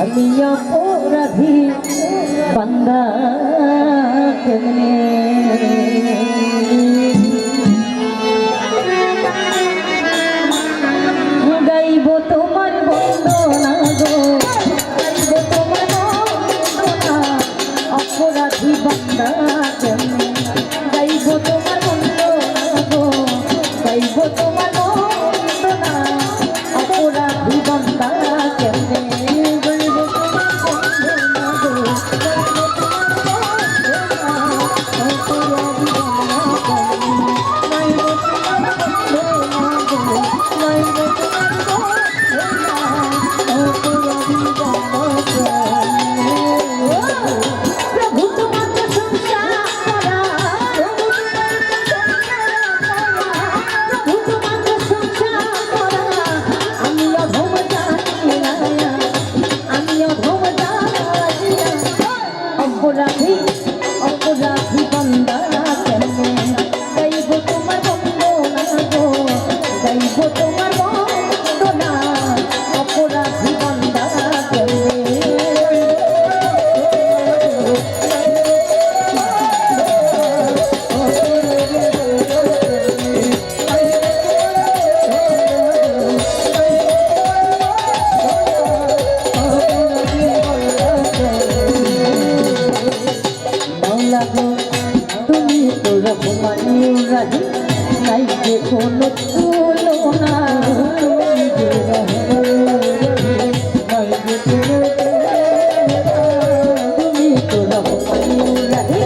আমি অপরাধী বান্দা কেমনে গাইব তোমার বন্দনা গো, গাইব তোমার বন্দনা, অপরাধী বান্দা কেমনে গাইব তোমার বন্দনা গো, গাইব তোমার বন্দনা, অপরাধী বান্দা কেমনে অপরাধী বান্দা কেমনে গাইব তোমার বন্দনা গো, গাইব তোমার বন্দনা, অপরাধী বান্দা কেমনে তুমি তো রহমানি রাহি নাই যে কোনো তুলনা, তুমি তো রহমানি রাহি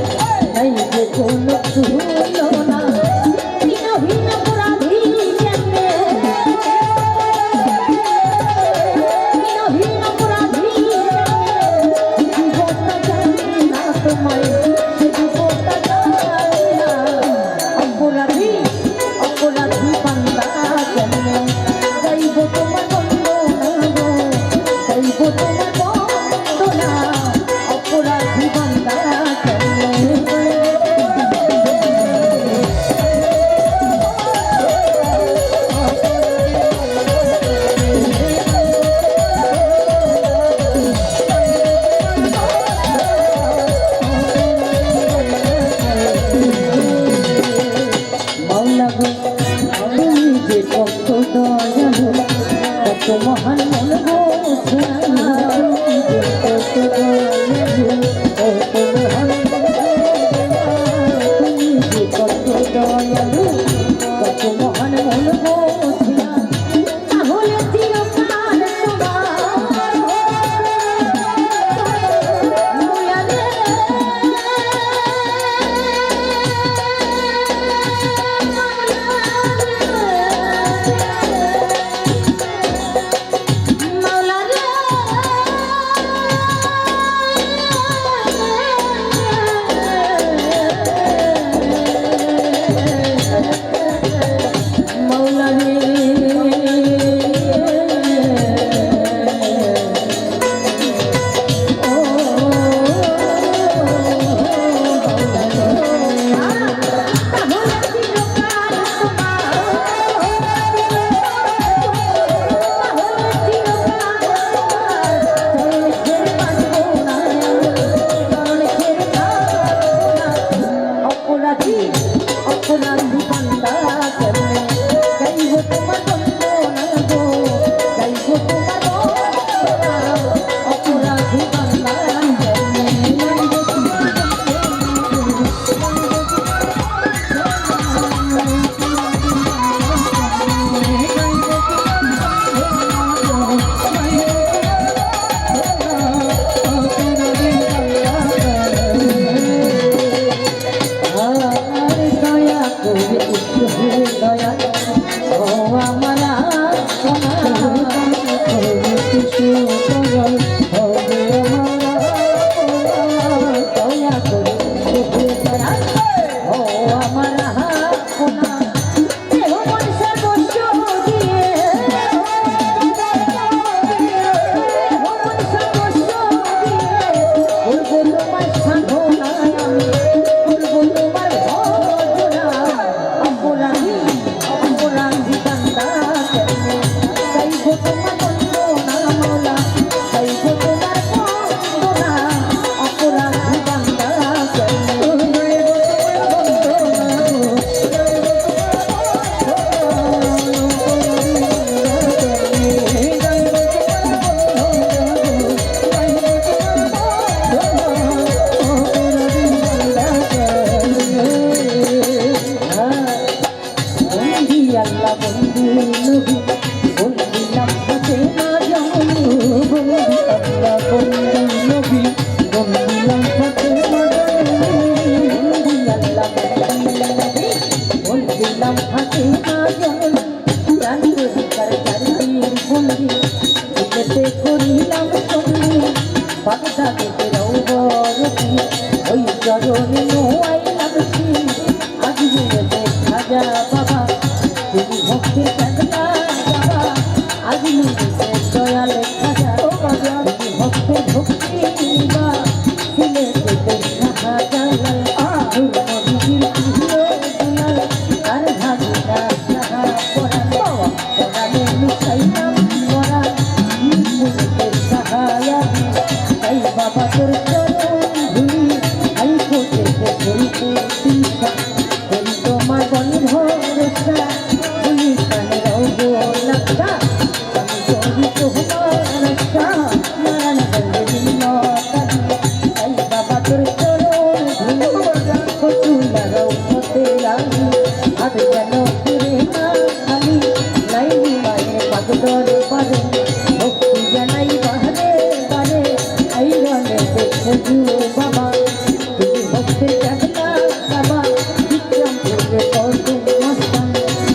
নাই যে কোনো তুলনা, হীন অপরাধী কেমনে, হীন অপরাধী জীবনটা জানি না তোমায়, অপরাধী বান্দা কেমনে গাইব তোমার বন্দনা গো, গাইব তোমার বন্দনা, অপরাধী বান্দা কেমনে কত দয়ালু কত মহান মন বোঝা, কত দয়ালু কত মহান তুমি যে কত দয়ালু কত মহান মন বোঝা, তাহলে চিরকাল তোমার মুয়ারে অপরাধী বান্দা কেমনে গাইব তোমার বন্দনা গো, গাইব তোমার বন্দনা, অপরাধী বান্দা দয়া ও আমার দয়া ও আমার কোনা দেহ মন সর্বস্ব দিয়ে, দেহ মন সর্বস্ব দিয়ে করবো তোমার সাধনা, আমি করবো তোমার ভজনা, অপরাধী বান্দা দিলাম হাতে মা জননী জানতে তার চারিদিন বন্দি দিলেতে করিলাম সঙ্গী বাগদা দিতে রৌবরতী ওই চরণে নোয়াইলাম শ্রী আজ মিলেতে খাজা বাবা তুমি ভক্তের চাঁদনা বাবা আজ মিলেতে দয়াল খাজা তুমি ভক্তের ভক্তি বা ছিলে পেতে শাহজালাল নবীজির প্রিয় দুলাল আর ভাগিনা সাহা পরাণ পরাণে মিশাইলাম পরাণ মুখে সাহায়াবি তাই বাবা তোর চরণ ধুলি আই কোটে বলতে তিসা করি তোমার বল ভরসা তুমি কানে রব লাগা আমি করি তোমার আশা নারায়ণ বলে দিল তাই বাবা তোর চরণ ধুলি ফতুলা রৌতে রানী আর যেন ফিরে না খালি লাইনি মায়ের পাগদরে পারে ভক্তি জানাই বাহারে বারে আইরনে দেখে জুড়ে বাবা তুমি ভক্তের চাঁদনা বাবা বিক্রম করে কৌতুক মস্তান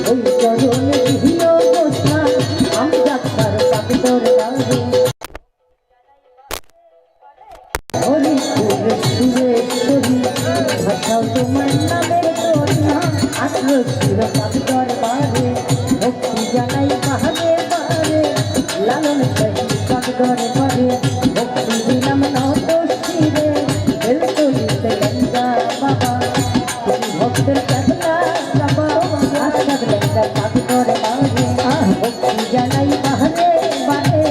ওই চরণে দিল বসলাম আমি ডাক্তার পাগদরে বারে হরিপুর সুরেশ্বরী ভাষাও তোমার নামের কন্যা আসলো শির পাগদর বারে ভক্তি জানাই বাহারে বারে লালন সাহি পাগদর বারে ভক্তি দিলাম নত শিরে বেল তুলিতে গঙ্গা বাবা তুমি ভক্তের চাঁদনা বাবা আসাদ লেঙ্গা পাগদর বারে ভক্তি জানাই বাহারে বারে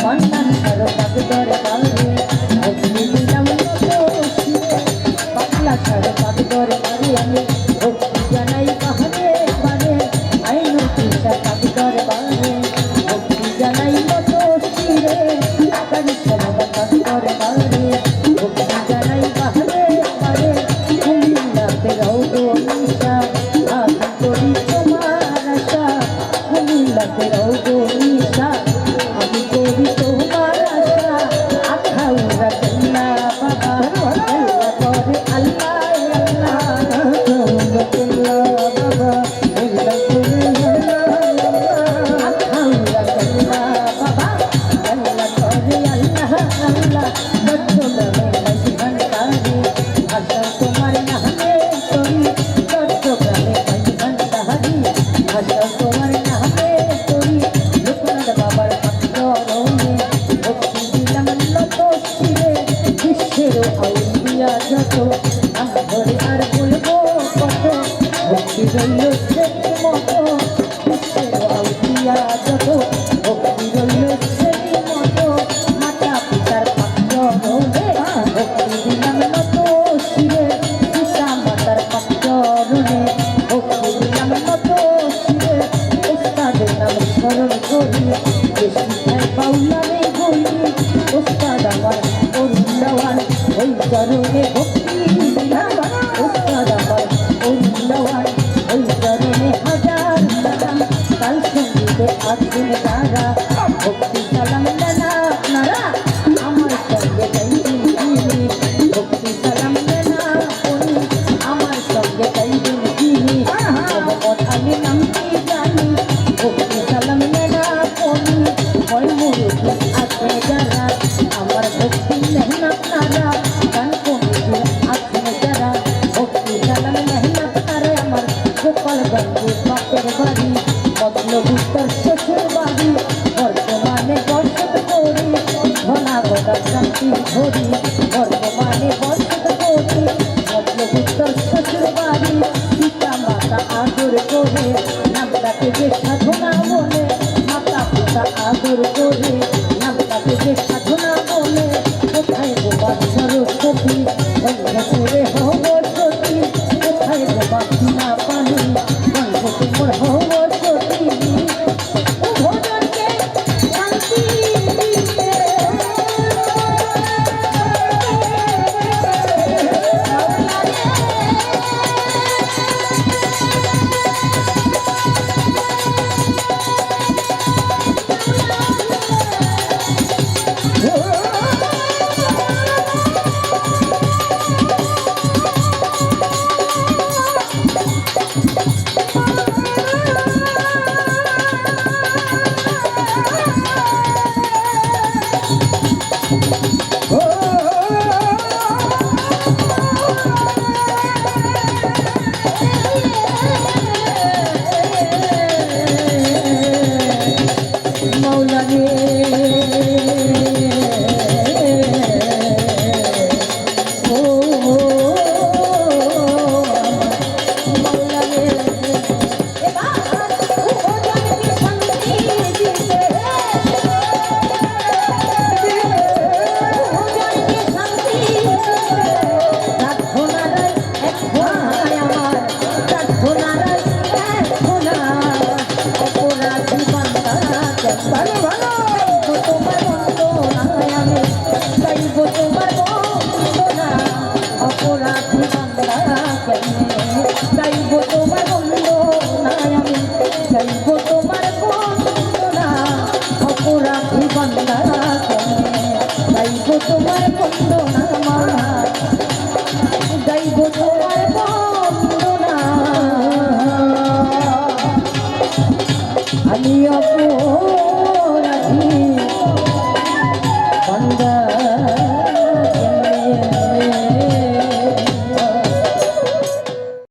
মন্নান করো পাগদর বারে ভক্তি দিলাম নত শিরে পাগলা ছাড়ো পাগদর বারে আমি ভক্তি জানাই বাহারে বারে আইনু তিসা পাগদর বারে ভক্তি জানাই নত শিরে আকারি সব পাগদর বারে ভক্তি জানাই বাহারে বারে কুমিল্লাতে রৌদ নিশা আমি করি তোমার আশা কুমিল্লাতে রৌদ নিশা আমি করি তোমার আশা আখাউরা কন্যা বাবা আল্লাহ করে আল্লাহ আল্লাহ কন্যা বাবা আল্লাহ করে আখাউরা কন্যা বাবা আল্লাহ করে আল্লাহ আল্লাহ চট্টগ্রামে ভান্ডারে ভাষা তোমার নামে করি চট্টগ্রামে ভান্ডারি ভাষা তোমার নামে করি লোকনাথ বাবার পাত্রনে ভক্তি দিলাম নত শিরে বিশ্বের আউলিয়া যত ধরে আর বলবো কত ভক্তি রইল সেই মতো বিশ্বের আউলিয়া যত ভক্তি রইল সেই মতো মাতা পিতার পাত্রনে ভক্তি দিলাম নত শিরে পিতা মাতার পাত্রনে ভক্তি দিলাম নত শিরে ওস্তাদের নাম স্মরণ করি বেশি খায় বাউলারে বলি ওস্তাদ আমার অরুণ দেওয়ান ওই চরণে ভক্তি দিলাম ওস্তাদ আমার অরুণ দেওয়ান ওই চরণে হাজার সালাম কাল সঙ্গীতে আছেন তারা ভক্তি সালাম দেন আপনারা আমার সঙ্গে চাইবেন তিনি ভক্তি সালাম দেন আপনি আমার সঙ্গে চাইবেন তিনি ভগবত আমি নামটি জানি ভক্তি সালাম দেন আপনি হয় মুরুখ আছে যারা আমার ভক্তি নেন আপনারা গান কমিটি আছেন যারা ভক্তি সালাম নেন আপনারা আমার গোপালগঞ্জে বাপের বাড়ি বদলভূতর শ্বশুর বাড়ি বর্তমানে বসত করি ঘনা গদা শান্তি ধরি বর্তমানে বসত করি বদলভূতর শ্বশুর বাড়ি পিতা মাতা আদর করে নামটাকে যে সাধনা বলে মাতা পিতা আদর করে নামটাকে যে সাধনা বলে কোথায় গোপাল সরস্বতী বন্ধপুরে হব সতী কোথায় গোপাল না পানি বন্ধপুর মোর হব সতী ভোজনকে শান্তি দিতে অপরাধী